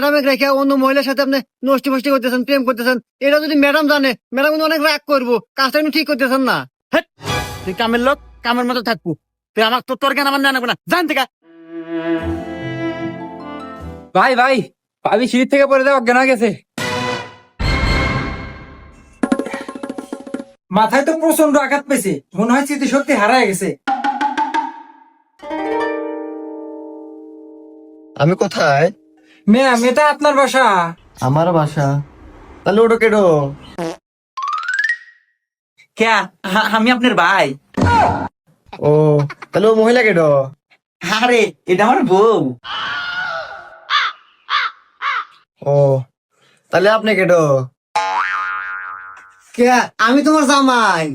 Madam রেখে অন্য মহিলার সাথে আপনি নষ্টি ফষ্টি করতেছেন, প্রেম করতেছেন, এটা যদি ম্যাডাম জানে, ম্যাডাম কিন্তু অনেক রাগ করবো। কাজটা কিন্তু ঠিক করতেছেন না। হেৎ, তুই কামের লোক, কামের মতো থাকবো। তুই আমার তোর জ্ঞান আমার জানাবো না, জান থেকে। ভাই ভাই, ভাবি সিঁড়ি থেকে পড়ে দেওয়া অজ্ঞান হয়ে গেছে। মাথায় তো প্রচন্ড আঘাত পেয়েছে, মনে হয় স্মৃতিশক্তি হারায় গেছে। আমি কোথায়? ম্যাম, এটা আপনার বাসা। আমার বাসা? তাহলে ওটা কেডো? কে? আমি আপনার ভাই। ও, তাহলে ও মহিলা কেডো? আরে, এটা আমার বউ। ও, তাহলে আপনি কেডো? কে? আমি তোমার জামাই।